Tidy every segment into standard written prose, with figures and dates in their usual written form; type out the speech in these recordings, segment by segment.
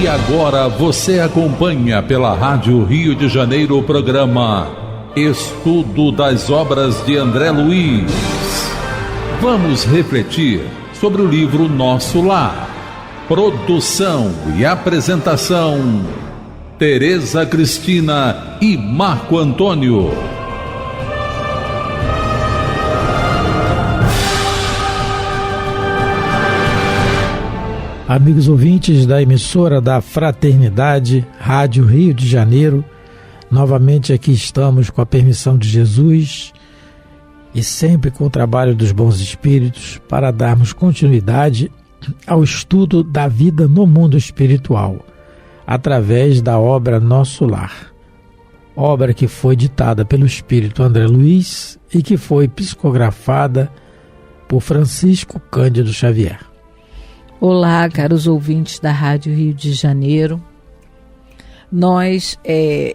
E agora você acompanha pela Rádio Rio de Janeiro o programa Estudo das Obras de André Luiz. Vamos refletir sobre o livro Nosso Lar. Produção e apresentação, Tereza Cristina e Marco Antônio. Amigos ouvintes da emissora da Fraternidade, Rádio Rio de Janeiro, novamente aqui estamos com a permissão de Jesus e sempre com o trabalho dos bons espíritos para darmos continuidade ao estudo da vida no mundo espiritual, através da obra Nosso Lar. Obra que foi ditada pelo espírito André Luiz e que foi psicografada por Francisco Cândido Xavier. Olá, caros ouvintes da Rádio Rio de Janeiro. Nós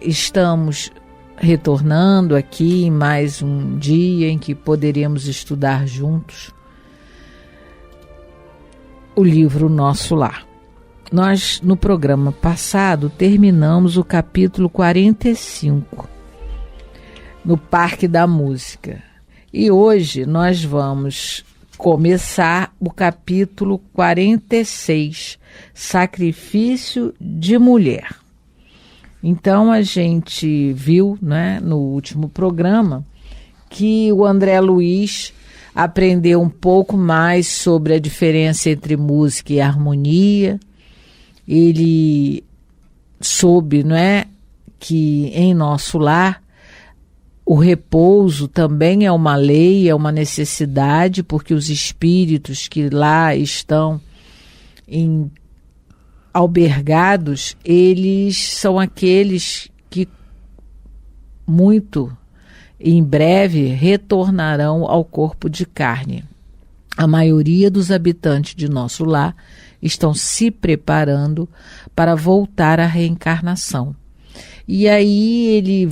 estamos retornando aqui em mais um dia em que poderemos estudar juntos o livro Nosso Lar. Nós, no programa passado, terminamos o capítulo 45, no Parque da Música. E hoje nós vamos começar o capítulo 46, Sacrifício de Mulher. Então a gente viu, né, no último programa que o André Luiz aprendeu um pouco mais sobre a diferença entre música e harmonia. Ele soube, não é, que em nosso lar o repouso também é uma lei, é uma necessidade, porque os espíritos que lá estão albergados, eles são aqueles que muito em breve retornarão ao corpo de carne. A maioria dos habitantes de nosso lar estão se preparando para voltar à reencarnação. E aí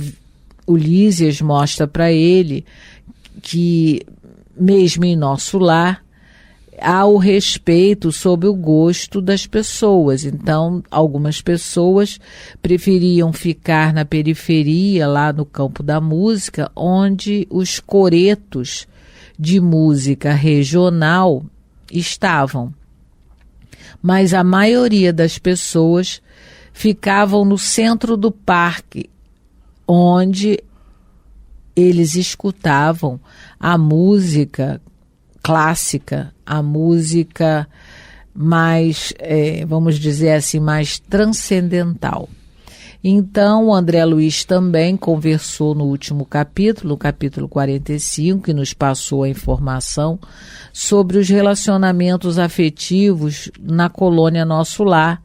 o Lísias mostra para ele que, mesmo em nosso lar, há o respeito sobre o gosto das pessoas. Então, algumas pessoas preferiam ficar na periferia, lá no campo da música, onde os coretos de música regional estavam. Mas a maioria das pessoas ficavam no centro do parque, onde eles escutavam a música clássica, a música mais, vamos dizer assim, mais transcendental. Então, o André Luiz também conversou no último capítulo, no capítulo 45, que nos passou a informação sobre os relacionamentos afetivos na colônia Nosso Lar,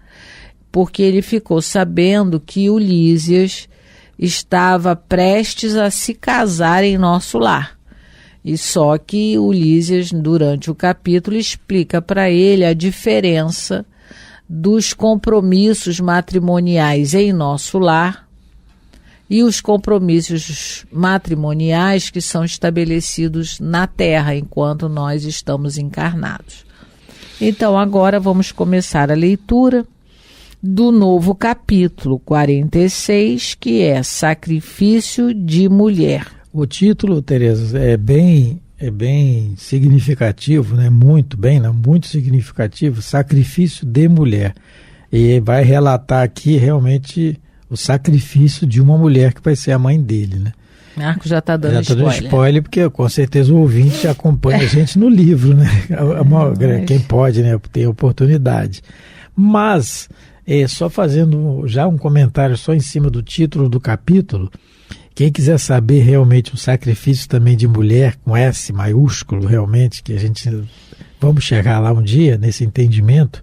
porque ele ficou sabendo que o Lísias estava prestes a se casar em nosso lar. E só que o Lísias, durante o capítulo, explica para ele a diferença dos compromissos matrimoniais em nosso lar e os compromissos matrimoniais que são estabelecidos na Terra enquanto nós estamos encarnados. Então, agora vamos começar a leitura do novo capítulo 46, que é Sacrifício de Mulher. O título, Tereza, é bem significativo, né? Muito significativo, Sacrifício de Mulher. E vai relatar aqui realmente o sacrifício de uma mulher que vai ser a mãe dele, né? Marco já está dando spoiler, porque com certeza o ouvinte acompanha a gente no livro, né? Quem pode, né? Tem oportunidade. Mas, só fazendo já um comentário só em cima do título do capítulo, quem quiser saber realmente o sacrifício também de mulher, com S maiúsculo realmente, que a gente vamos chegar lá um dia nesse entendimento,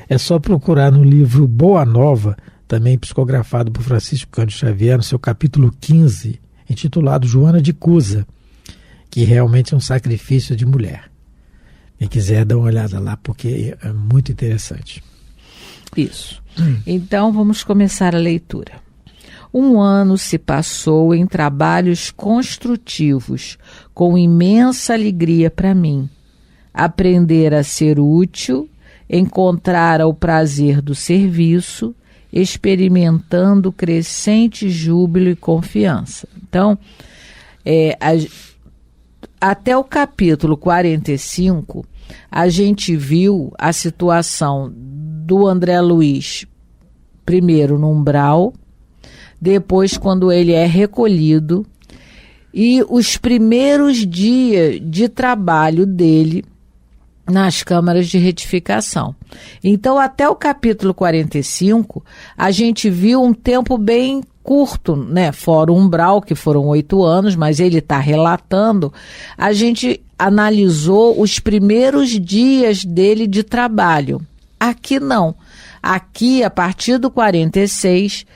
é só procurar no livro Boa Nova, também psicografado por Francisco Cândido Xavier, no seu capítulo 15, intitulado Joana de Cusa, que realmente é um sacrifício de mulher. Quem quiser dar uma olhada lá, porque é muito interessante. Isso. Então vamos começar a leitura. 1 ano se passou em trabalhos construtivos, com imensa alegria para mim. Aprender a ser útil encontrara o prazer do serviço, experimentando crescente júbilo e confiança. Então, até o capítulo 45, a gente viu a situação do André Luiz, primeiro no umbral, depois quando ele é recolhido, e os primeiros dias de trabalho dele nas câmaras de retificação. Então, até o capítulo 45, a gente viu um tempo bem curto, né? Fora o umbral, que foram 8 anos, mas ele está relatando. A gente analisou os primeiros dias dele de trabalho. Aqui não. Aqui, a partir do 46,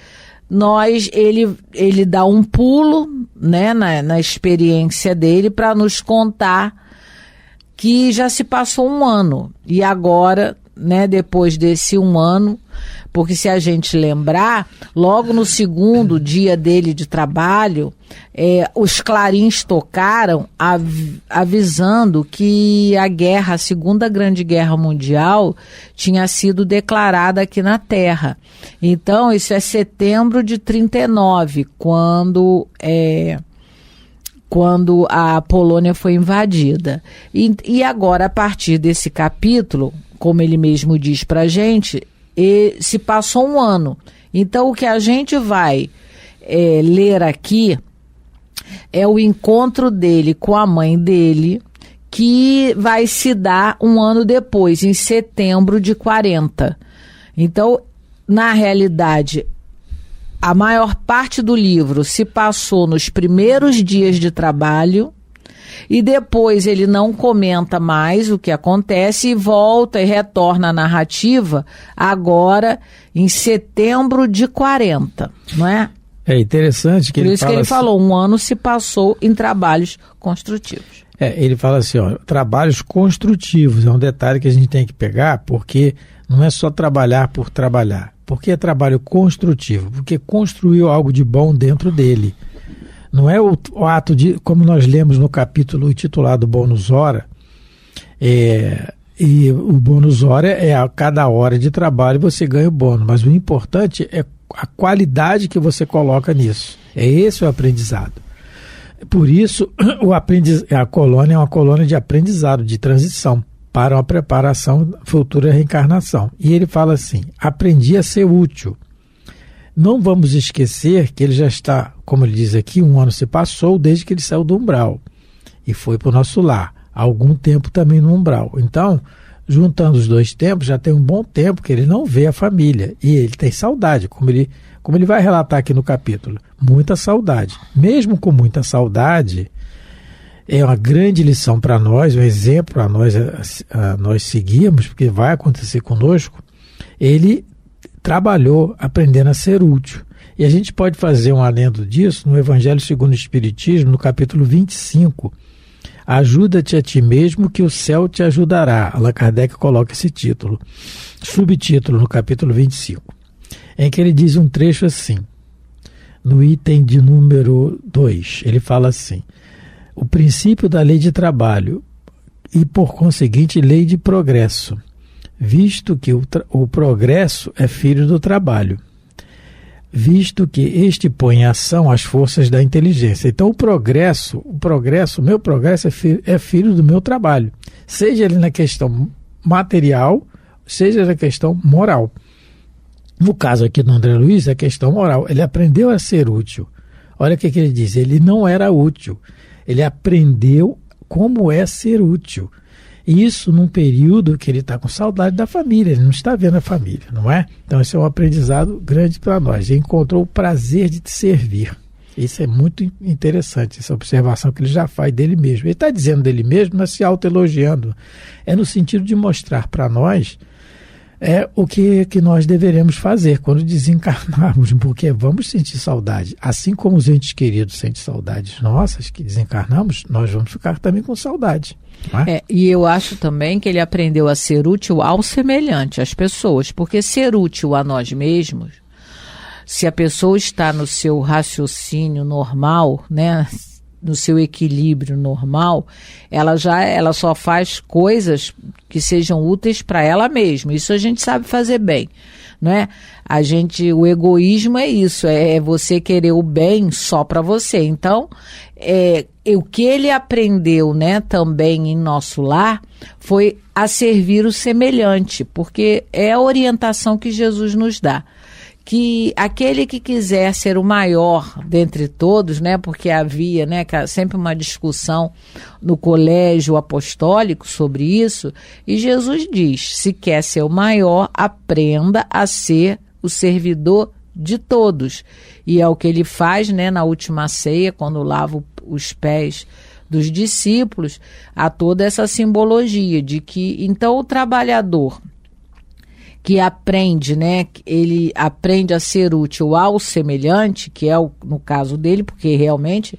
ele dá um pulo, né, na experiência dele para nos contar que já se passou 1 ano. E agora, né, depois desse 1 ano, porque se a gente lembrar, logo no segundo dia dele de trabalho, os clarins tocaram avisando que a Segunda Grande Guerra Mundial tinha sido declarada aqui na Terra. Então, isso é setembro de 39, quando a Polônia foi invadida. E agora, a partir desse capítulo, como ele mesmo diz para a gente, se passou 1 ano. Então, o que a gente vai ler aqui é o encontro dele com a mãe dele, que vai se dar 1 ano depois, em setembro de 40. Então, na realidade, a maior parte do livro se passou nos primeiros dias de trabalho e depois ele não comenta mais o que acontece e volta e retorna à narrativa agora em setembro de 40, não é? É interessante que Por isso que ele falou, 1 ano se passou em trabalhos construtivos. Ele fala assim, trabalhos construtivos, é um detalhe que a gente tem que pegar, porque não é só trabalhar por trabalhar. Por que é trabalho construtivo? Porque construiu algo de bom dentro dele. Não é o ato de, como nós lemos no capítulo intitulado Bônus Hora, e o bônus hora é a cada hora de trabalho você ganha o bônus, mas o importante é a qualidade que você coloca nisso. É esse o aprendizado. Por isso, a colônia é uma colônia de aprendizado, de transição, para uma preparação futura reencarnação. E ele fala assim, aprendi a ser útil. Não vamos esquecer que ele já está, como ele diz aqui, 1 ano se passou desde que ele saiu do umbral e foi para o nosso lar. Há algum tempo também no umbral. Então, juntando os 2 tempos, já tem um bom tempo que ele não vê a família. E ele tem saudade, como ele vai relatar aqui no capítulo. Muita saudade. Mesmo com muita saudade, é uma grande lição para nós, um exemplo para nós seguirmos, porque vai acontecer conosco. Ele trabalhou aprendendo a ser útil. E a gente pode fazer um adendo disso no Evangelho segundo o Espiritismo, no capítulo 25. Ajuda-te a ti mesmo que o céu te ajudará. Allan Kardec coloca esse título, subtítulo no capítulo 25, em que ele diz um trecho assim, no item de número 2, ele fala assim, o princípio da lei de trabalho e, por conseguinte, lei de progresso, visto que o progresso é filho do trabalho, visto que este põe em ação as forças da inteligência. Então, o meu progresso é filho do meu trabalho, seja ele na questão material, seja na questão moral. No caso aqui do André Luiz, a questão moral, ele aprendeu a ser útil. Olha o que ele diz, ele não era útil, ele aprendeu como é ser útil. Isso num período que ele está com saudade da família, ele não está vendo a família, não é? Então esse é um aprendizado grande para nós. Ele encontrou o prazer de te servir. Isso é muito interessante, essa observação que ele já faz dele mesmo. Ele está dizendo dele mesmo, mas se autoelogiando. É no sentido de mostrar para nós o que nós deveremos fazer quando desencarnarmos, porque vamos sentir saudade. Assim como os entes queridos sentem saudades nossas, que desencarnamos, nós vamos ficar também com saudade. E eu acho também que ele aprendeu a ser útil ao semelhante, às pessoas, porque ser útil a nós mesmos, se a pessoa está no seu raciocínio normal, né, no seu equilíbrio normal, ela só faz coisas que sejam úteis para ela mesma. Isso a gente sabe fazer bem, não é? O egoísmo é isso, é você querer o bem só para você. Então, o que ele aprendeu, né, também em nosso lar foi a servir o semelhante, porque é a orientação que Jesus nos dá. Que aquele que quiser ser o maior dentre todos, né, porque havia, né, sempre uma discussão no colégio apostólico sobre isso, e Jesus diz, se quer ser o maior, aprenda a ser o servidor de todos. E é o que ele faz, né, na última ceia, quando lava os pés dos discípulos, há toda essa simbologia de que, então, o trabalhador que aprende, né, ele aprende a ser útil ao semelhante, que é no caso dele, porque realmente,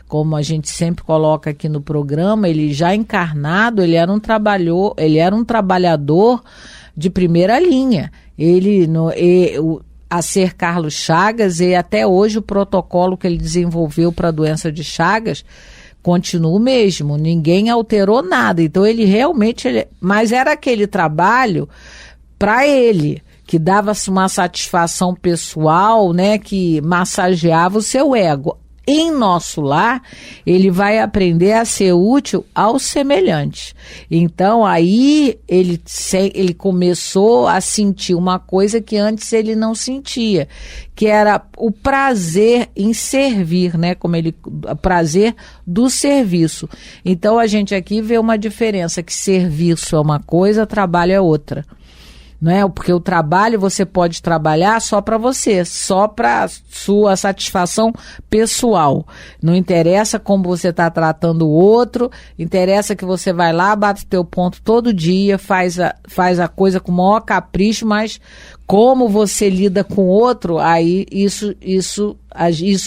como a gente sempre coloca aqui no programa, ele já encarnado, ele era um trabalhador de primeira linha. A ser Carlos Chagas, e até hoje o protocolo que ele desenvolveu para a doença de Chagas continua o mesmo, ninguém alterou nada. Então ele realmente, mas era aquele trabalho para ele, que dava uma satisfação pessoal, né, que massageava o seu ego. Em nosso lar, ele vai aprender a ser útil aos semelhantes. Então, aí ele começou a sentir uma coisa que antes ele não sentia, que era o prazer em servir, né? O prazer do serviço. Então, a gente aqui vê uma diferença, que serviço é uma coisa, trabalho é outra. Não é? Porque o trabalho você pode trabalhar só para você, só para sua satisfação pessoal. Não interessa como você está tratando o outro, interessa que você vai lá, bate teu ponto todo dia, faz a coisa com o maior capricho, mas como você lida com o outro, aí isso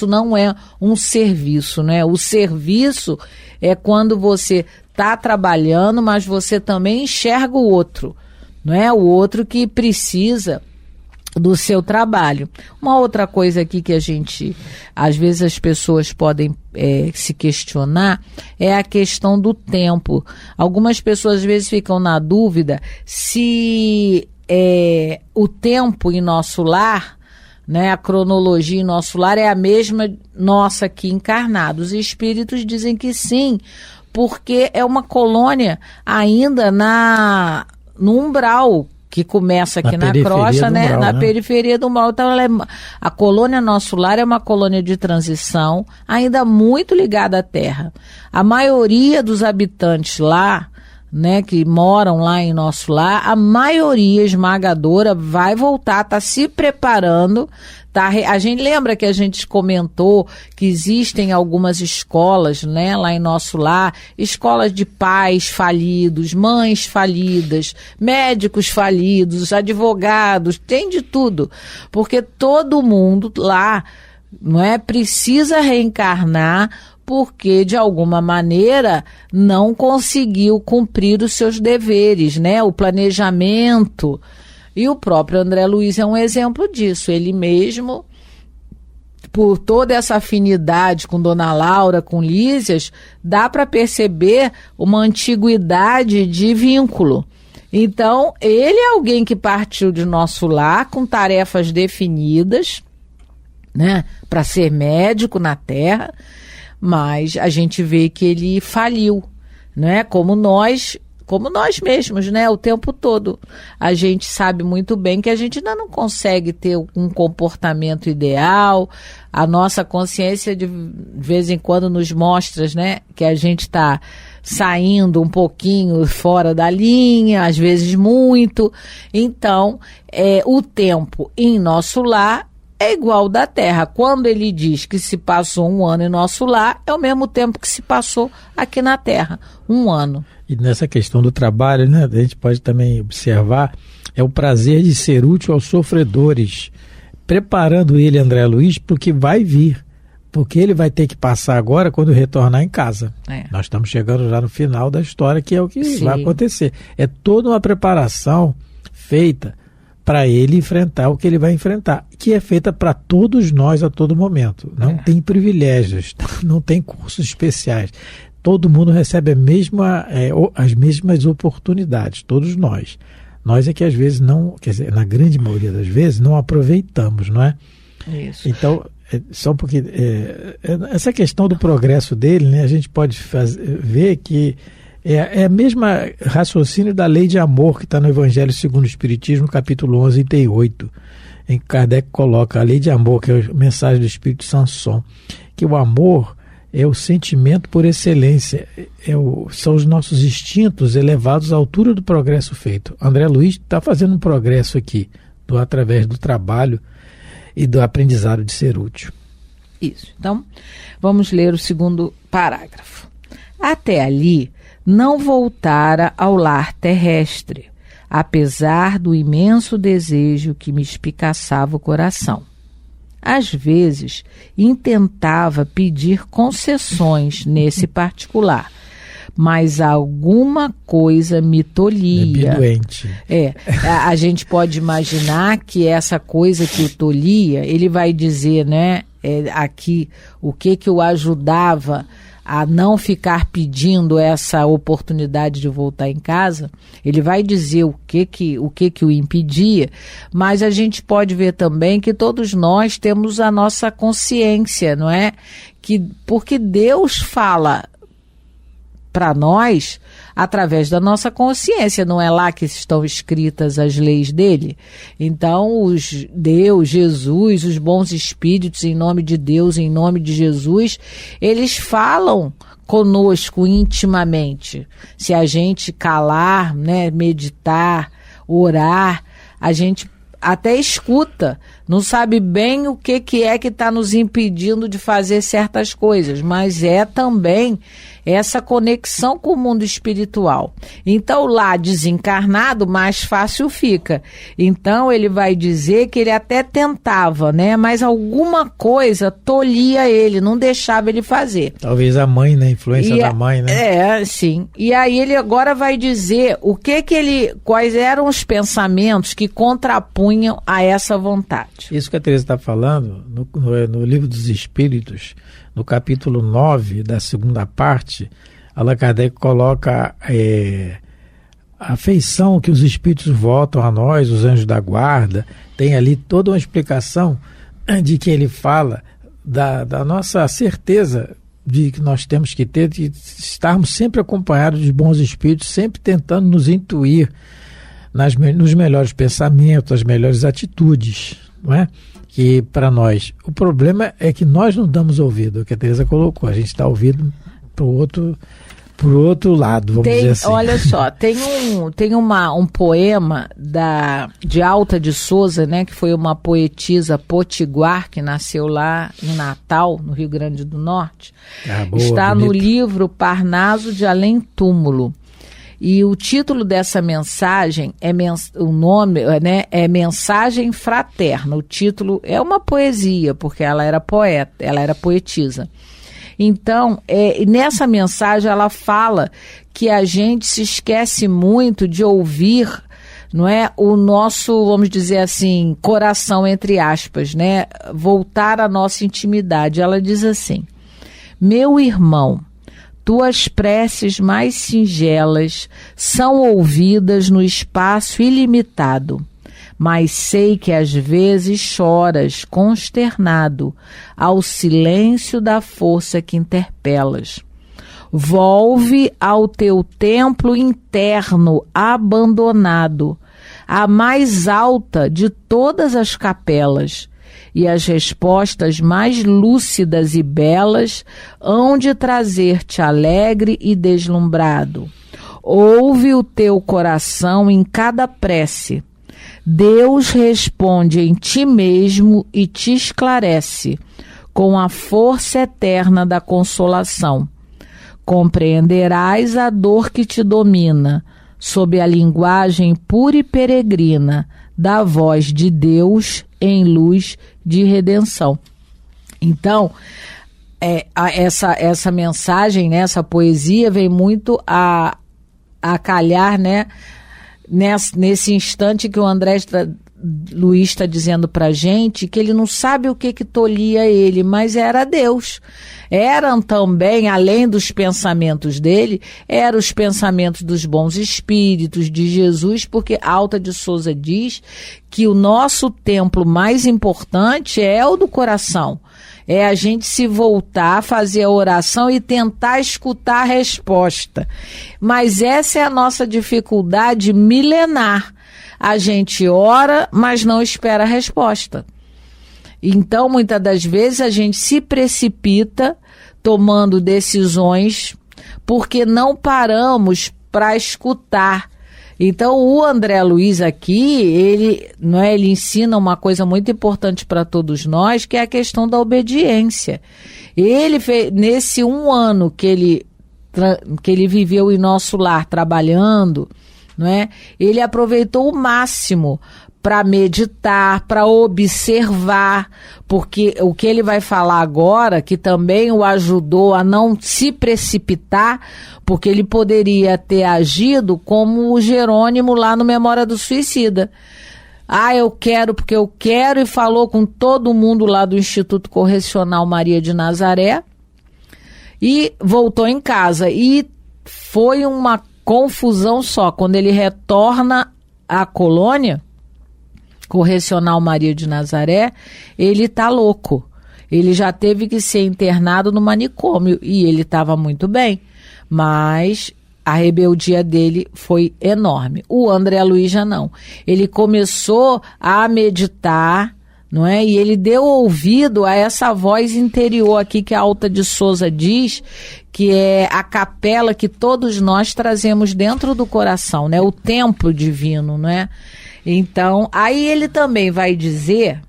não é um serviço, né? O serviço é quando você está trabalhando, mas você também enxerga o outro. Não é o outro que precisa do seu trabalho. Uma outra coisa aqui que às vezes as pessoas podem se questionar, é a questão do tempo. Algumas pessoas às vezes ficam na dúvida se o tempo em nosso lar, né, a cronologia em nosso lar é a mesma nossa aqui encarnados. Os espíritos dizem que sim, porque é uma colônia ainda no umbral, que começa aqui na crosta, né? Na periferia do umbral. Então, a colônia Nosso Lar é uma colônia de transição, ainda muito ligada à Terra. A maioria dos habitantes lá, né, que moram lá em Nosso Lar, a maioria esmagadora vai voltar, está se preparando. A gente lembra que a gente comentou que existem algumas escolas, né, lá em Nosso Lar, escolas de pais falidos, mães falidas, médicos falidos, advogados, tem de tudo, porque todo mundo lá, não é, precisa reencarnar porque de alguma maneira não conseguiu cumprir os seus deveres, né, o planejamento. E o próprio André Luiz é um exemplo disso. Ele mesmo, por toda essa afinidade com Dona Laura, com Lísias, dá para perceber uma antiguidade de vínculo. Então, ele é alguém que partiu de Nosso Lar com tarefas definidas, né, para ser médico na Terra, mas a gente vê que ele faliu, né, como nós mesmos, né, o tempo todo. A gente sabe muito bem que a gente ainda não consegue ter um comportamento ideal, a nossa consciência de vez em quando nos mostra, né, que a gente está saindo um pouquinho fora da linha, às vezes muito. Então, o tempo em Nosso Lar é igual da Terra. Quando ele diz que se passou 1 ano em Nosso Lar, é o mesmo tempo que se passou aqui na Terra, 1 ano. E nessa questão do trabalho, né, a gente pode também observar, é o prazer de ser útil aos sofredores, preparando ele, André Luiz, para o que vai vir, porque ele vai ter que passar agora quando retornar em casa. Nós estamos chegando já no final da história, que é o que vai acontecer. É toda uma preparação feita para ele enfrentar o que ele vai enfrentar, que é feita para todos nós a todo momento. Não tem privilégios, não tem cursos especiais. Todo mundo recebe as mesmas oportunidades, todos nós. Nós é que às vezes não, quer dizer, na grande maioria das vezes, não aproveitamos, não é? Isso. Então, só porque essa questão do progresso dele, né, a gente pode ver que é a mesma raciocínio da lei de amor que está no Evangelho segundo o Espiritismo, capítulo 11, item 8, em que Kardec coloca a lei de amor, que é a mensagem do Espírito Sanson, que o amor é o sentimento por excelência, são os nossos instintos elevados à altura do progresso feito. André Luiz está fazendo um progresso aqui, através do trabalho e do aprendizado de ser útil. Isso. Então, vamos ler o segundo parágrafo. Até ali, não voltara ao lar terrestre, apesar do imenso desejo que me espicaçava o coração. Às vezes, intentava pedir concessões nesse particular, mas alguma coisa me tolhia. Doente. A gente pode imaginar que essa coisa que o tolhia, ele vai dizer, né, aqui, o que o ajudava a não ficar pedindo essa oportunidade de voltar em casa. Ele vai dizer o que o impedia, mas a gente pode ver também que todos nós temos a nossa consciência, não é? Porque Deus fala para nós através da nossa consciência, não é lá que estão escritas as leis dele? Então, Deus, Jesus, os bons espíritos, em nome de Deus, em nome de Jesus, eles falam conosco intimamente. Se a gente calar, né, meditar, orar, a gente até escuta, não sabe bem o que é que está nos impedindo de fazer certas coisas, mas é também essa conexão com o mundo espiritual. Então, lá desencarnado, mais fácil fica. Então, ele vai dizer que ele até tentava, né? Mas alguma coisa tolhia ele, não deixava ele fazer. Talvez a mãe, né? A influência da mãe, né? Sim. E aí ele agora vai dizer quais eram os pensamentos que contrapunham a essa vontade. Isso que a Teresa está falando, no Livro dos Espíritos, no capítulo 9, da segunda parte, Allan Kardec coloca a afeição que os espíritos votam a nós, os anjos da guarda. Tem ali toda uma explicação de que ele fala da nossa certeza de que nós temos que ter, de estarmos sempre acompanhados de bons espíritos, sempre tentando nos intuir nos melhores pensamentos, as melhores atitudes, não é? Que para nós, o problema é que nós não damos ouvido, o que a Teresa colocou, a gente está ouvindo para o outro lado, vamos dizer assim. Olha só, tem um poema de Alta de Souza, né, que foi uma poetisa potiguar que nasceu lá em Natal, no Rio Grande do Norte. Boa, está bonito. no livro Parnaso de Além Túmulo. E o título dessa mensagem o nome, né, é Mensagem Fraterna. O título é uma poesia, porque ela era poeta, ela era poetisa. Então, nessa mensagem ela fala que a gente se esquece muito de ouvir, não é, o nosso, vamos dizer assim, coração, entre aspas, né, voltar à nossa intimidade. Ela diz assim: meu irmão, tuas preces mais singelas são ouvidas no espaço ilimitado, mas sei que às vezes choras consternado ao silêncio da força que interpelas. Volve ao teu templo interno abandonado, a mais alta de todas as capelas, e as respostas mais lúcidas e belas hão de trazer-te alegre e deslumbrado. Ouve o teu coração em cada prece. Deus responde em ti mesmo e te esclarece com a força eterna da consolação. Compreenderás a dor que te domina sob a linguagem pura e peregrina da voz de Deus em luz de redenção. Então, essa mensagem, né, essa poesia vem muito a calhar, né, nesse instante que o André Luiz está dizendo para a gente que ele não sabe o que tolhia ele, mas era Deus. Eram também, além dos pensamentos dele, eram os pensamentos dos bons espíritos, de Jesus, porque Alta de Souza diz que o nosso templo mais importante é o do coração. É a gente se voltar, fazer a oração e tentar escutar a resposta. Mas essa é a nossa dificuldade milenar. A gente ora, mas não espera a resposta. Então, muitas das vezes, a gente se precipita tomando decisões porque não paramos para escutar. Então, o André Luiz aqui, ele ensina uma coisa muito importante para todos nós, que é a questão da obediência. Ele fez, nesse 1 ano que ele viveu em nosso lar trabalhando, não é? Ele aproveitou o máximo para meditar, para observar, porque o que ele vai falar agora, que também o ajudou a não se precipitar, porque ele poderia ter agido como o Jerônimo lá no Memória do Suicida. Eu quero porque eu quero, e falou com todo mundo lá do Instituto Correcional Maria de Nazaré, e voltou em casa. E foi uma confusão só. Quando ele retorna à colônia Correcional Maria de Nazaré, ele tá louco. Ele já teve que ser internado no manicômio e ele estava muito bem, mas a rebeldia dele foi enorme. O André Luiz já não. Ele começou a meditar, não é? E ele deu ouvido a essa voz interior aqui que a Alta de Souza diz, que é a capela que todos nós trazemos dentro do coração, né? O templo divino, não é? Então, aí ele também vai dizer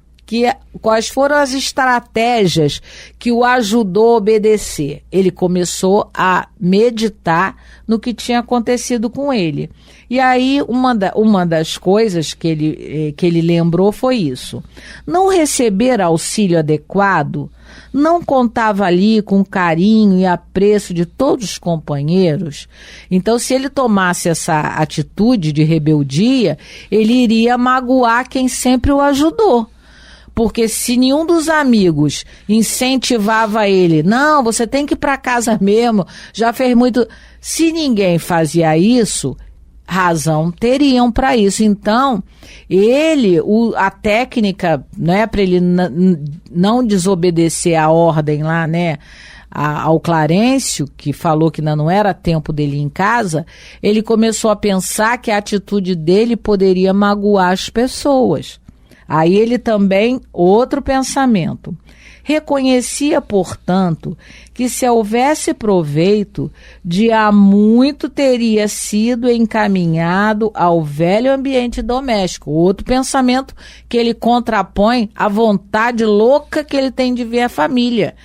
quais foram as estratégias que o ajudou a obedecer. Ele começou a meditar no que tinha acontecido com ele. E aí, uma das coisas que ele lembrou foi isso. Não receber auxílio adequado, não contava ali com carinho e apreço de todos os companheiros. Então, se ele tomasse essa atitude de rebeldia, ele iria magoar quem sempre o ajudou. Porque se nenhum dos amigos incentivava ele, não, você tem que ir para casa mesmo, já fez muito. Se ninguém fazia isso, razão teriam para isso. Então, a técnica, né, para ele não desobedecer a ordem lá, né, ao Clarencio, que falou que ainda não era tempo dele ir em casa, ele começou a pensar que a atitude dele poderia magoar as pessoas. Aí ele também, outro pensamento, reconhecia, portanto, que se houvesse proveito, de há muito teria sido encaminhado ao velho ambiente doméstico. Outro pensamento que ele contrapõe à vontade louca que ele tem de ver a família.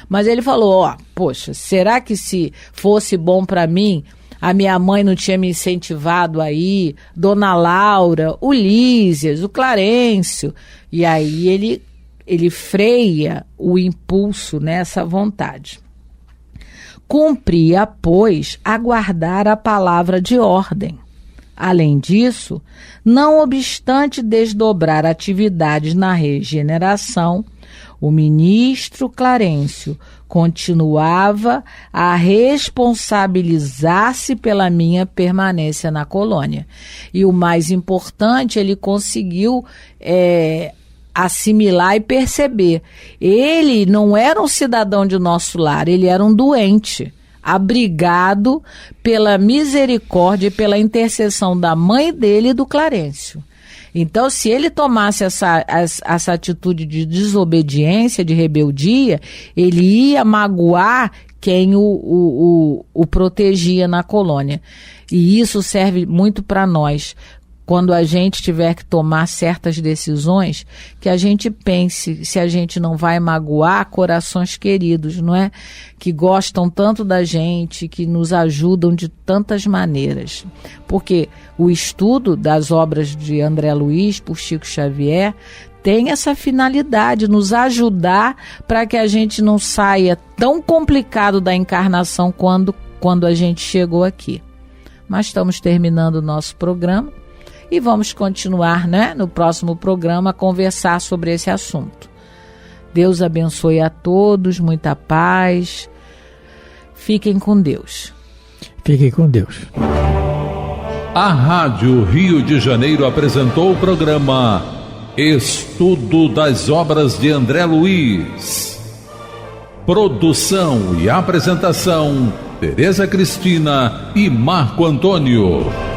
Mas ele falou, poxa, será que se fosse bom para mim, a minha mãe não tinha me incentivado aí, Dona Laura, o Lísias, o Clarencio. E aí ele freia o impulso nessa vontade. Cumpria, pois, aguardar a palavra de ordem. Além disso, não obstante desdobrar atividades na regeneração, o ministro Clarencio continuava a responsabilizar-se pela minha permanência na colônia. E o mais importante, ele conseguiu assimilar e perceber. Ele não era um cidadão de nosso lar, ele era um doente, abrigado pela misericórdia e pela intercessão da mãe dele e do Clarencio. Então, se ele tomasse essa atitude de desobediência, de rebeldia, ele ia magoar quem o protegia na colônia. E isso serve muito para nós. Quando a gente tiver que tomar certas decisões, que a gente pense se a gente não vai magoar corações queridos, não é? Que gostam tanto da gente, que nos ajudam de tantas maneiras. Porque o estudo das obras de André Luiz por Chico Xavier tem essa finalidade, nos ajudar para que a gente não saia tão complicado da encarnação quando a gente chegou aqui. Mas estamos terminando o nosso programa. e vamos continuar, né, no próximo programa a conversar sobre esse assunto. Deus abençoe a todos, muita paz. Fiquem com Deus. Fiquem com Deus. A Rádio Rio de Janeiro apresentou o programa Estudo das Obras de André Luiz. Produção e apresentação, Tereza Cristina e Marco Antônio.